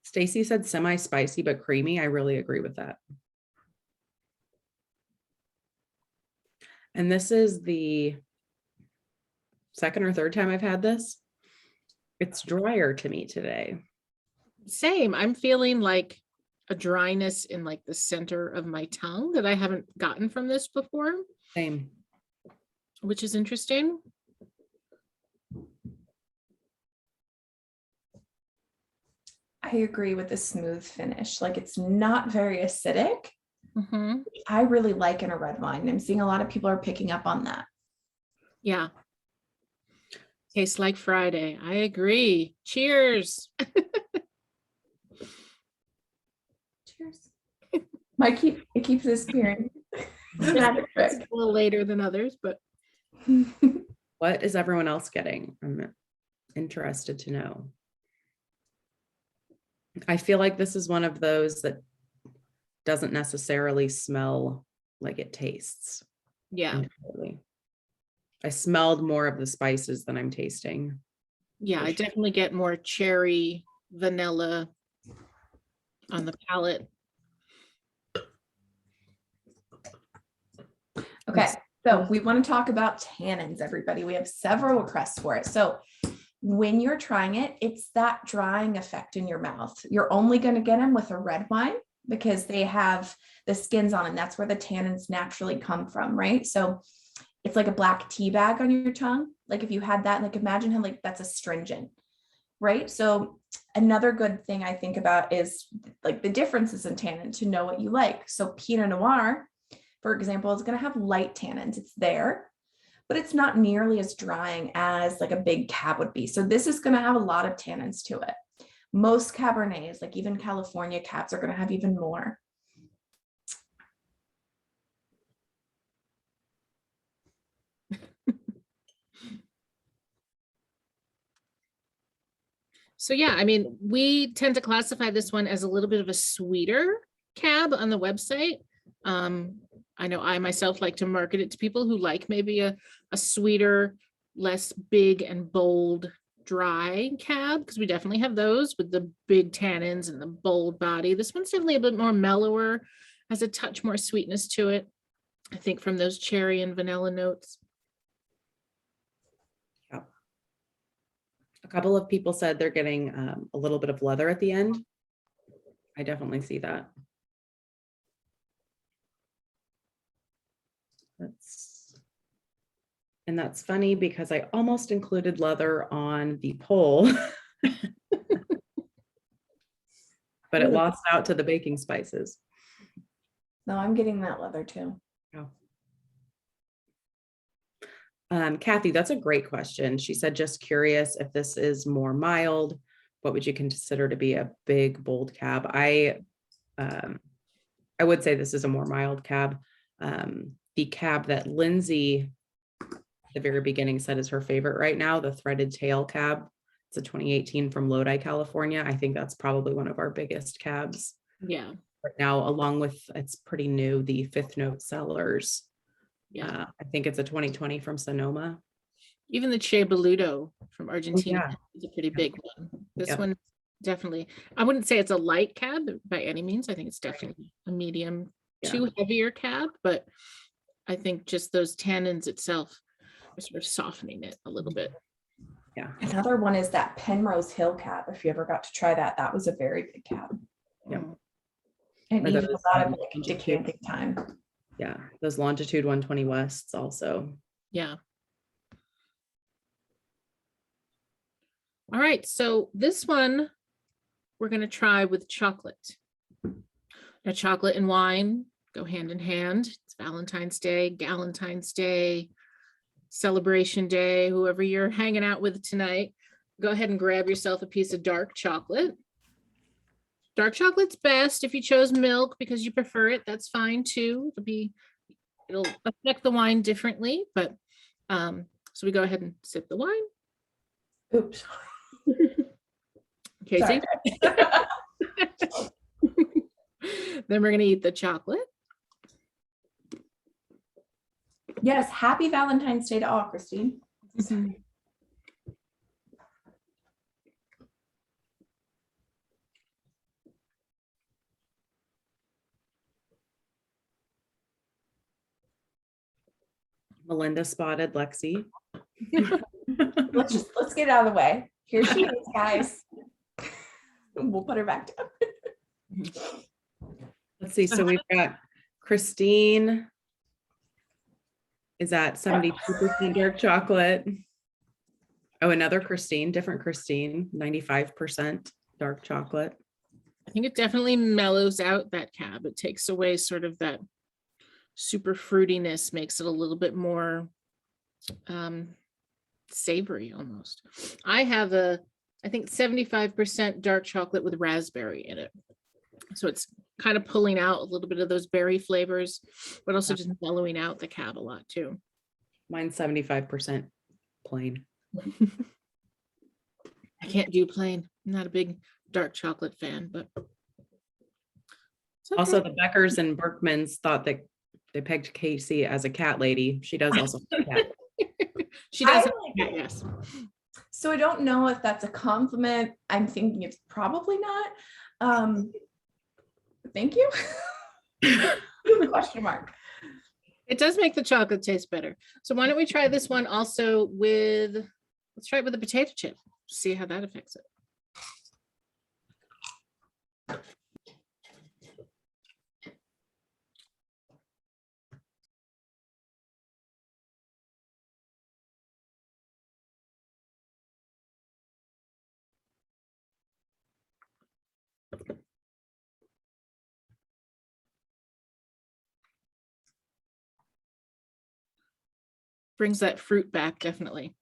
Stacy said semi-spicy but creamy. I really agree with that. And this is the second or third time I've had this. It's drier to me today. Same. I'm feeling like a dryness in like the center of my tongue that I haven't gotten from this before, Same. which is interesting. I agree with the smooth finish. Like it's not very acidic. Mhm. I really like in a red wine. I'm seeing a lot of people are picking up on that. Yeah. Tastes like Friday. I agree. Cheers. Cheers. It keeps disappearing. Magic It's trick. a little later than others, but What is everyone else getting? I'm interested to know. I feel like this is one of those that doesn't necessarily smell like it tastes. yeah. Entirely. I smelled more of the spices than I'm tasting. Yeah, I definitely get more cherry, vanilla on the palate. Okay, so we want to talk about tannins, everybody. We have several requests for it. So when you're trying it, it's that drying effect in your mouth. You're only going to get them with a red wine because they have the skins on, and that's where the tannins naturally come from, right? So it's like a black tea bag on your tongue. Like if you had that, like imagine how like that's astringent, right? So another good thing I think about is like the differences in tannin to know what you like. So Pinot Noir, for example, is going to have light tannins. It's there, but it's not nearly as drying as like a big cab would be. So this is going to have a lot of tannins to it. Most Cabernets, like even California cabs, are going to have even more. So yeah, I mean, we tend to classify this one as a little bit of a sweeter cab on the website. I know I myself like to market it to people who like maybe a sweeter, less big and bold dry cab, because we definitely have those with the big tannins and the bold body. This one's definitely a bit more mellower, has a touch more sweetness to it, I think, from those cherry and vanilla notes. A couple of people said they're getting a little bit of leather at the end. I definitely see that. And that's funny because I almost included leather on the poll, but it lost out to the baking spices. No, I'm getting that leather too. Oh. Kathy, that's a great question. She said, just curious if this is more mild, what would you consider to be a big, bold cab? I would say this is a more mild cab. The cab that Lindsay at the very beginning said is her favorite right now, the threaded tail cab. It's a 2018 from Lodi, California. I think that's probably one of our biggest cabs. Yeah. Right now, along with, it's pretty new, the Fifth Note Cellars. Yeah. I think it's a 2020 from Sonoma. Even the Che Boludo from Argentina is a pretty big one. This one definitely, I wouldn't say it's a light cab by any means. I think it's definitely a medium to heavier cab, but I think just those tannins itself are sort of softening it a little bit. Yeah. Another one is that Penrose Hill cab. If you ever got to try that, that was a very big cab. Yeah. And Or needed those, a lot of like decanting time. Yeah, those Longitude 120 Wests also. Yeah. All right, so this one we're going to try with chocolate. Now, chocolate and wine go hand in hand. It's Valentine's Day, Galentine's Day, Celebration Day, whoever you're hanging out with tonight. Go ahead and grab yourself a piece of dark chocolate. Dark chocolate's best. If you chose milk because you prefer it, that's fine too. It'll affect the wine differently, but so we go ahead and sip the wine. Oops. Casey. Then we're gonna eat the chocolate. Yes, happy Valentine's Day to all, Christine. Melinda spotted Lexi. Let's get it out of the way. Here she is, guys. We'll put her back down. Let's see. So we've got Christine is at 72% dark chocolate. Oh, another Christine, different Christine, 95% dark chocolate. I think it definitely mellows out that cab. It takes away sort of that super fruitiness, makes it a little bit more savory almost. I have I think 75% dark chocolate with raspberry in it. So it's kind of pulling out a little bit of those berry flavors, but also just mellowing out the cab a lot too. Mine's 75% plain. I can't do plain. I'm not a big dark chocolate fan, but okay. Also, the Beckers and Berkmans thought that they pegged Casey as a cat lady. She does also have a cat. She does have a cat, yes. So I don't know if that's a compliment. I'm thinking it's probably not. Thank you. Question mark. It does make the chocolate taste better. So why don't we try this one also let's try it with a potato chip, see how that affects it. Brings that fruit back, definitely.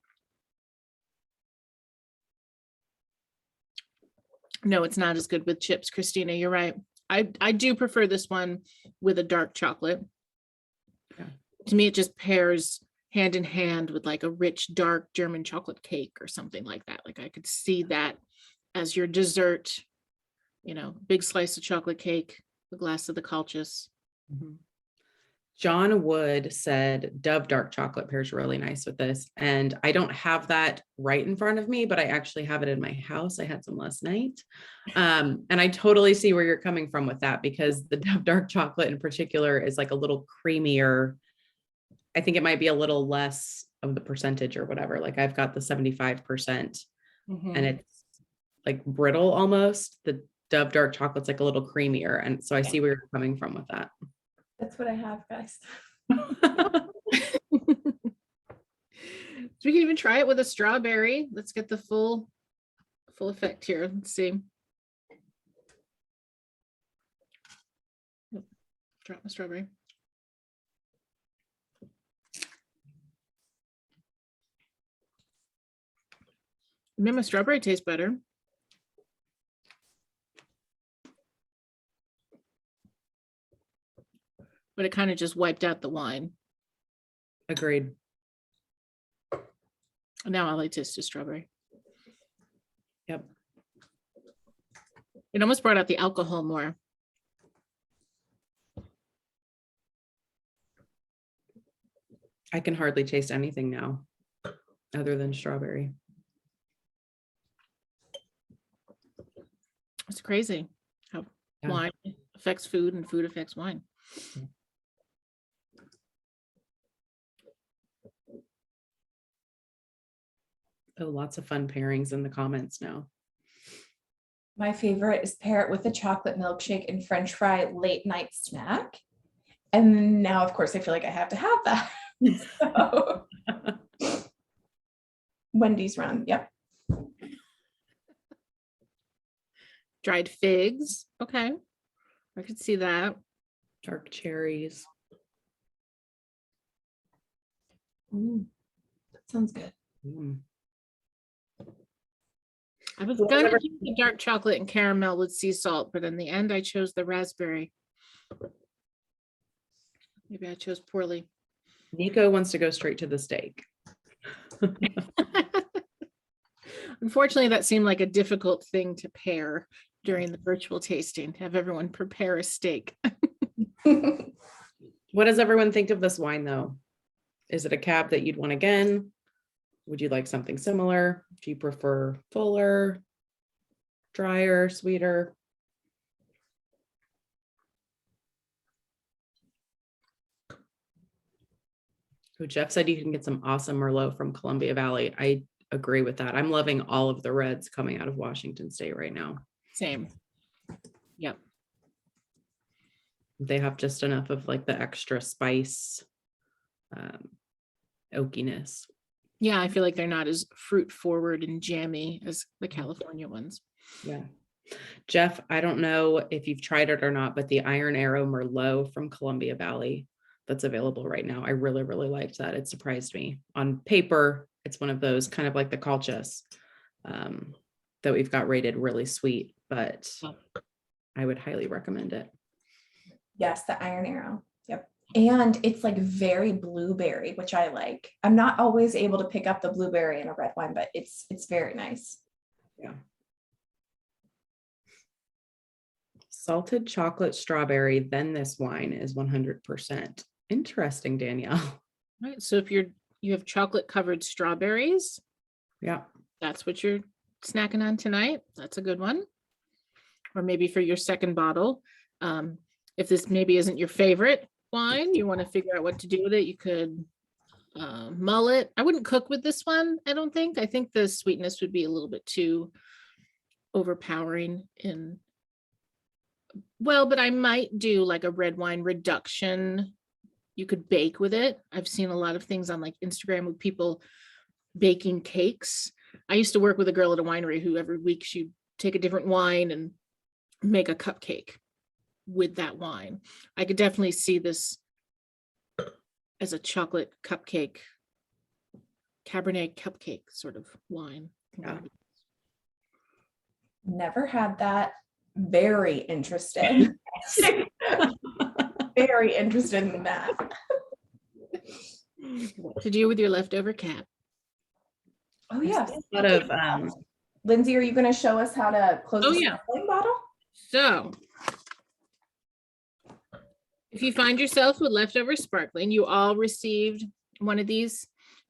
No, it's not as good with chips, Christina, you're right. I do prefer this one with a dark chocolate. Yeah. To me, it just pairs hand in hand with like a rich, dark German chocolate cake or something like that. Like I could see that as your dessert, big slice of chocolate cake, a glass of the Calchas. Mm-hmm. John Wood said Dove dark chocolate pairs really nice with this. And I don't have that right in front of me, but I actually have it in my house. I had some last night. And I totally see where you're coming from with that, because the Dove dark chocolate in particular is like a little creamier. I think it might be a little less of the percentage or whatever. Like I've got the 75% and it's like brittle almost. The Dove dark chocolate's like a little creamier. And so I see where you're coming from with that. That's what I have, guys. So we can even try it with a strawberry. Let's get the full effect here. Let's see. Drop my strawberry. My strawberry tastes better. But it kind of just wiped out the wine. Agreed. Now all I taste is strawberry. Yep. It almost brought out the alcohol more. I can hardly taste anything now other than strawberry. It's crazy how wine affects food and food affects wine. Oh, lots of fun pairings in the comments now. My favorite is pair it with a chocolate milkshake and French fry late night snack. And now, of course, I feel like I have to have that. So. Wendy's run. Yep. Dried figs. Okay. I could see that. Dark cherries. That sounds good. Mm. I was Well, gonna never- do the dark chocolate and caramel with sea salt, but in the end I chose the raspberry. Maybe I chose poorly. Nico wants to go straight to the steak. Unfortunately, that seemed like a difficult thing to pair during the virtual tasting, to have everyone prepare a steak. What does everyone think of this wine though? Is it a cab that you'd want again? Would you like something similar? Do you prefer fuller, drier, sweeter? So Jeff said you can get some awesome Merlot from Columbia Valley. I agree with that. I'm loving all of the reds coming out of Washington State right now. Same. Yep. They have just enough of like the extra spice, oakiness. Yeah, I feel like they're not as fruit forward and jammy as the California ones. Yeah. Jeff, I don't know if you've tried it or not, but the Iron Arrow Merlot from Columbia Valley that's available right now. I really, really liked that. It surprised me. On paper, it's one of those kind of like the Calchas that we've got rated really sweet, but I would highly recommend it. Yes, the Iron Arrow. Yep. And it's like very blueberry, which I like. I'm not always able to pick up the blueberry in a red wine, but it's very nice. Yeah. Salted chocolate strawberry, then this wine is 100%. Interesting, Danielle. Right. So if you have chocolate covered strawberries, Yeah. that's what you're snacking on tonight. That's a good one. Or maybe for your second bottle. If this maybe isn't your favorite wine, you want to figure out what to do with it, you could mull it. I wouldn't cook with this one, I don't think. I think the sweetness would be a little bit too overpowering but I might do like a red wine reduction. You could bake with it. I've seen a lot of things on like Instagram with people baking cakes. I used to work with a girl at a winery who every week she'd take a different wine and make a cupcake with that wine. I could definitely see this as a chocolate cupcake, Cabernet cupcake sort of wine. Yeah. Never had that. Very interested. Very interested in that. What to do with your leftover cap? Oh yeah. A lot of Lindsay, are you going to show us how to close the sparkling bottle? So if you find yourself with leftover sparkling, you all received one of these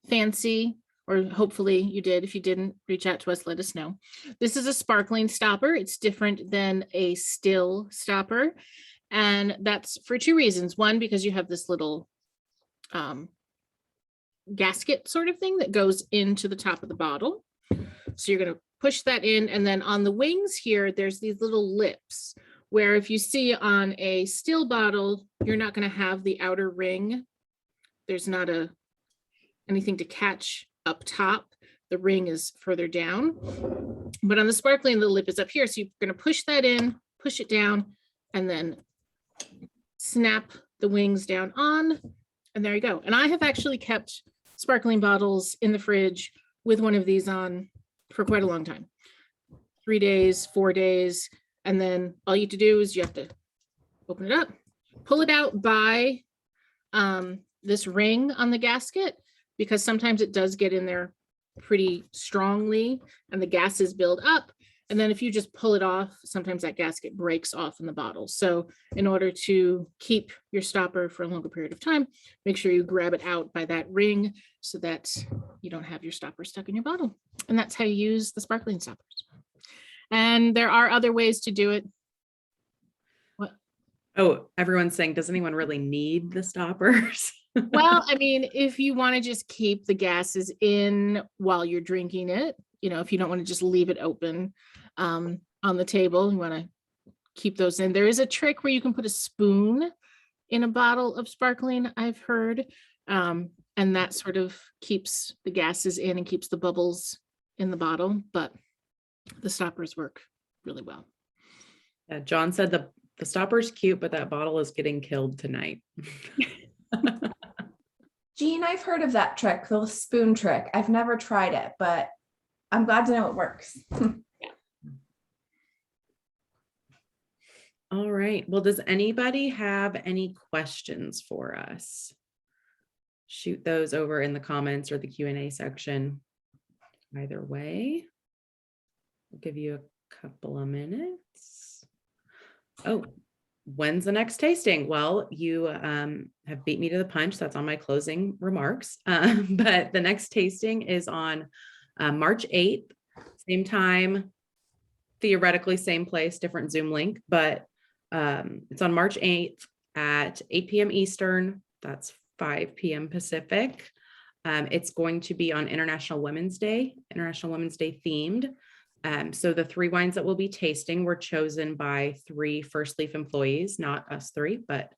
fancy, or hopefully you did. If you didn't, reach out to us, let us know. This is a sparkling stopper. It's different than a still stopper. And that's for two reasons. One, because you have this little gasket sort of thing that goes into the top of the bottle. So you're going to push that in. And then on the wings here, there's these little lips where if you see on a still bottle, you're not going to have the outer ring. There's not anything to catch up top. The ring is further down. But on the sparkling, the lip is up here. So you're going to push that in, push it down, and then snap the wings down on. And there you go. And I have actually kept sparkling bottles in the fridge with one of these on for quite a long time. 3 days, 4 days. And then all you have to do is you have to open it up, pull it out by this ring on the gasket, because sometimes it does get in there pretty strongly and the gases build up. And then if you just pull it off, sometimes that gasket breaks off in the bottle. So in order to keep your stopper for a longer period of time, make sure you grab it out by that ring so that you don't have your stopper stuck in your bottle. And that's how you use the sparkling stoppers. And there are other ways to do it. What? Oh, everyone's saying, does anyone really need the stoppers? Well, I mean, if you want to just keep the gases in while you're drinking it, if you don't want to just leave it open on the table, you want to keep those in. There is a trick where you can put a spoon in a bottle of sparkling, I've heard, and that sort of keeps the gases in and keeps the bubbles in the bottle, but the stoppers work really well. Yeah, John said the the stopper's cute, but that bottle is getting killed tonight. Jean, I've heard of that trick, the spoon trick. I've never tried it, but I'm glad to know it works. All right. Well, does anybody have any questions for us? Shoot those over in the comments or the Q&A section. Either way, I'll give you a couple of minutes. Oh, when's the next tasting? Well, you have beat me to the punch. That's on my closing remarks. But the next tasting is on March 8th, same time, theoretically same place, different Zoom link, but it's on March 8th at 8 p.m. Eastern. That's 5 p.m. Pacific. It's going to be on International Women's Day themed. So the 3 wines that we'll be tasting were chosen by 3 First Leaf employees, not us 3, but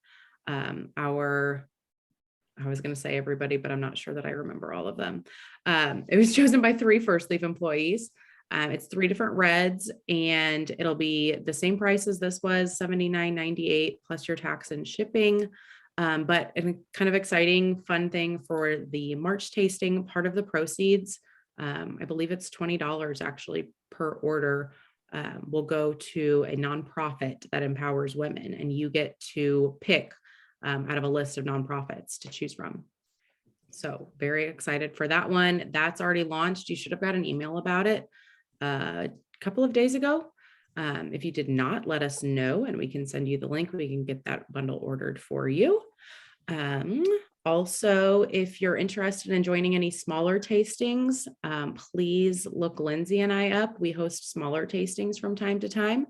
I was going to say everybody, but I'm not sure that I remember all of them. It was chosen by 3 First Leaf employees. It's 3 different reds, and it'll be the same price as this was, $79.98 plus your tax and shipping. But a kind of exciting, fun thing for the March tasting, part of the proceeds, I believe it's $20 actually per order, will go to a nonprofit that empowers women, and you get to pick out of a list of nonprofits to choose from. So very excited for that one. That's already launched. You should have got an email about it a couple of days ago. If you did not, let us know and we can send you the link. We can get that bundle ordered for you. Also, if you're interested in joining any smaller tastings, please look Lindsay and I up. We host smaller tastings from time to time.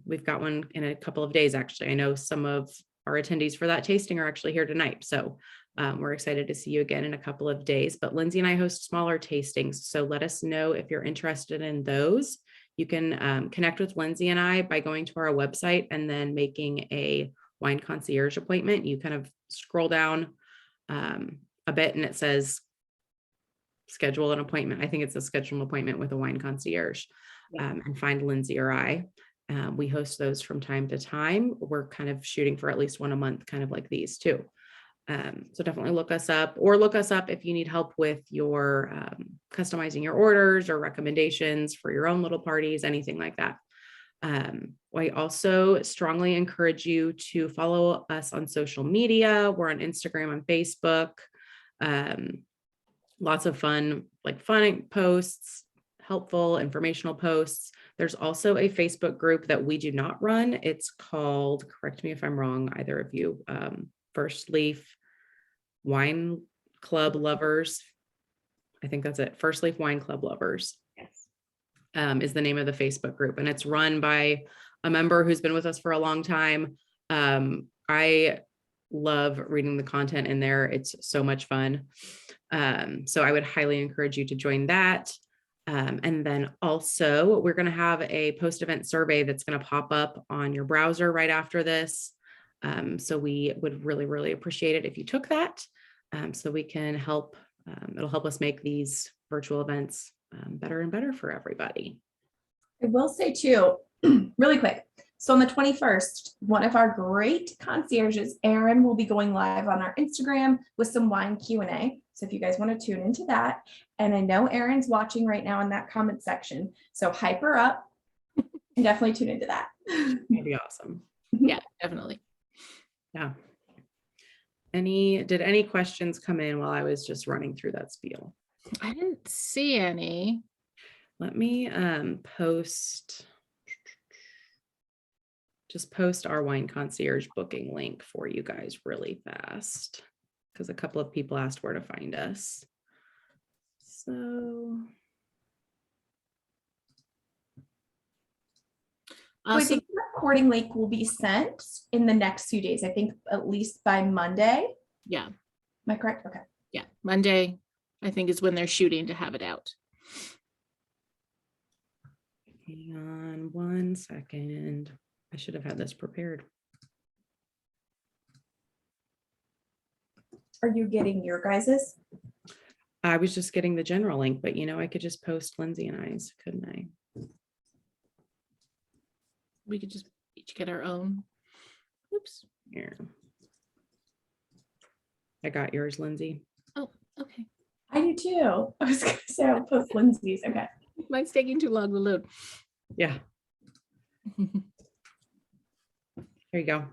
We've got one in a couple of days, actually. I know some of our attendees for that tasting are actually here tonight. So we're excited to see you again in a couple of days, but Lindsay and I host smaller tastings. So let us know if you're interested in those. You can connect with Lindsay and I by going to our website and then making a wine concierge appointment. You kind of scroll down a bit and it says schedule an appointment. I think it's a schedule an appointment with a wine concierge, and find Lindsay or I. We host those from time to time. We're kind of shooting for at least one a month, kind of like these too. So definitely look us up, or look us up if you need help with your customizing your orders or recommendations for your own little parties, anything like that. I also strongly encourage you to follow us on social media. We're on Instagram and Facebook. Lots of fun posts, helpful informational posts. There's also a Facebook group that we do not run. It's called, correct me if I'm wrong, either of you, First Leaf Wine Club Lovers. I think that's it. First Leaf Wine Club Lovers. Yes. Is the name of the Facebook group, and it's run by a member who's been with us for a long time. I love reading the content in there. It's so much fun. So I would highly encourage you to join that. And then also we're going to have a post-event survey that's going to pop up on your browser right after this. So we would really, really appreciate it if you took that, so we can help. It'll help us make these virtual events better and better for everybody. I will say too, really quick. So on the 21st, one of our great concierges, Erin, will be going live on our Instagram with some wine Q&A. So if you guys want to tune into that, and I know Erin's watching right now in that comment section, so hype her up and definitely tune into that. That'd be awesome. Yeah, definitely. Yeah. Did any questions come in while I was just running through that spiel? I didn't see any. Let me post our wine concierge booking link for you guys really fast, because a couple of people asked where to find us. So I think the recording link will be sent in the next few days. I think at least by Monday. Yeah. Am I correct? Okay. Yeah. Monday, I think, is when they're shooting to have it out. Hang on one second. I should have had this prepared. Are you getting your guys's? I was just getting the general link, but I could just post Lindsay and I's, couldn't I? We could just each get our own. Oops. Here. I got yours, Lindsay. Oh, okay. I do too. I was gonna say I'll post Lindsay's. Okay. Mine's taking too long to load. Yeah. Here you go.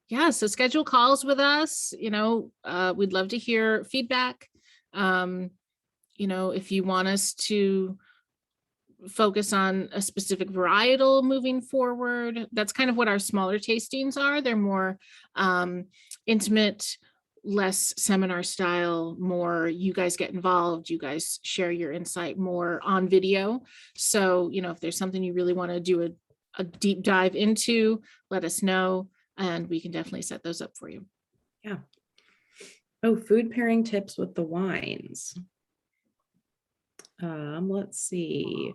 Yeah, so schedule calls with us. We'd love to hear feedback. If you want us to focus on a specific varietal moving forward, that's kind of what our smaller tastings are. They're more intimate, less seminar style, more you guys get involved, you guys share your insight more on video. So, if there's something you really want to do a deep dive into, let us know. And we can definitely set those up for you. Yeah. Oh, food pairing tips with the wines. Let's see.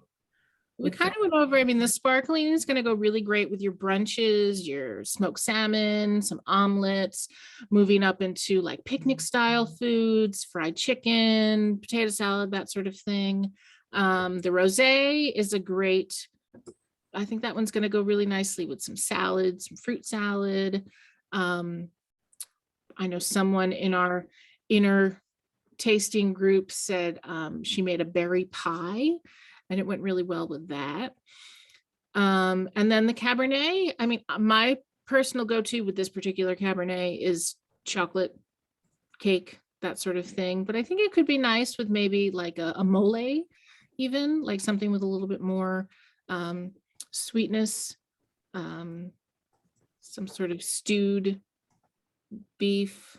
We kind of went over, the sparkling is going to go really great with your brunches, your smoked salmon, some omelets, moving up into like picnic style foods, fried chicken, potato salad, that sort of thing. The rosé is a great, I think that one's going to go really nicely with some salad, some fruit salad. I know someone in our inner tasting group said she made a berry pie and it went really well with that. And then the Cabernet, my personal go-to with this particular Cabernet is chocolate cake, that sort of thing. But I think it could be nice with maybe like a mole, even like something with a little bit more sweetness, some sort of stewed beef,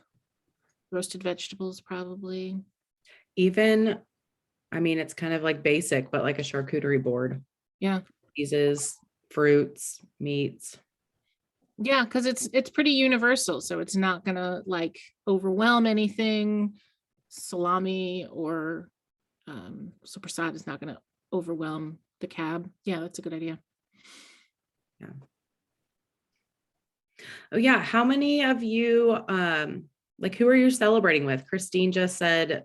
roasted vegetables, probably. Even, it's kind of like basic, but like a charcuterie board. Yeah. Cheeses, fruits, meats. Yeah, because it's pretty universal. So it's not gonna like overwhelm anything. Salami or sopressata is not gonna overwhelm the cab. Yeah, that's a good idea. Yeah. Oh yeah. How many of you, who are you celebrating with? Christine just said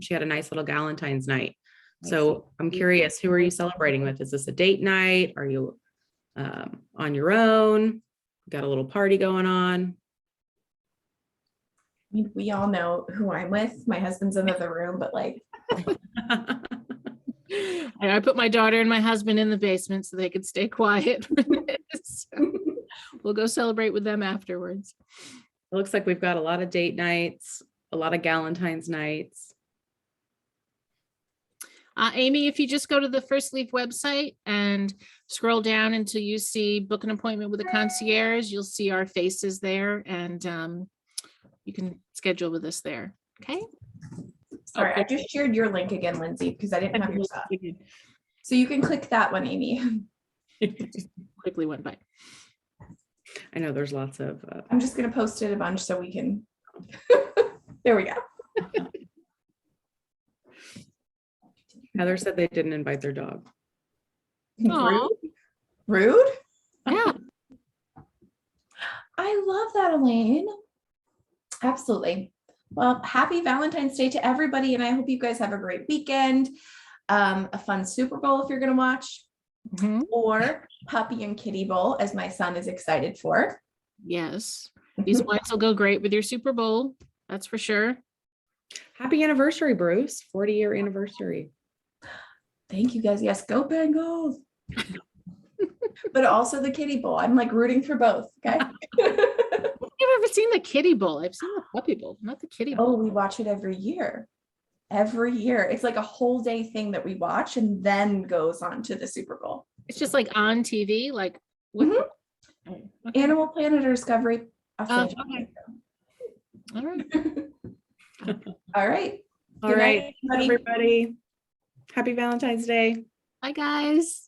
she had a nice little Valentine's night. So I'm curious, who are you celebrating with? Is this a date night? Are you on your own? Got a little party going on? We all know who I'm with. My husband's in the other room, but like. I put my daughter and my husband in the basement so they could stay quiet. So we'll go celebrate with them afterwards. It looks like we've got a lot of date nights, a lot of Valentine's nights. Amy, if you just go to the First Leaf website and scroll down until you see book an appointment with a concierge, you'll see our faces there, and you can schedule with us there. Okay. Sorry, I just shared your link again, Lindsay, because I didn't have your stuff. So you can click that one, Amy. Quickly went by. I know there's lots of. I'm just going to post it a bunch so we can. There we go. Heather said they didn't invite their dog. Rude? Rude? Yeah. I love that, Elaine. Absolutely. Well, happy Valentine's Day to everybody, and I hope you guys have a great weekend. A fun Super Bowl if you're going to watch, or Puppy and Kitty Bowl, as my son is excited for. Yes. These wines will go great with your Super Bowl. That's for sure. Happy anniversary, Bruce. 40-year anniversary. Thank you guys. Yes, go Bengals. But also the Kitty Bowl. I'm like rooting for both. Okay. I've ever seen the Kitty Bowl. I've seen the Puppy Bowl, not the Kitty Bowl. Oh, we watch it every year. Every year. It's like a whole day thing that we watch and then goes on to the Super Bowl. It's just like on TV, like what? Okay. Animal Planet or Discovery. Okay. All right. All right. All right, everybody. Happy Valentine's Day. Bye, guys.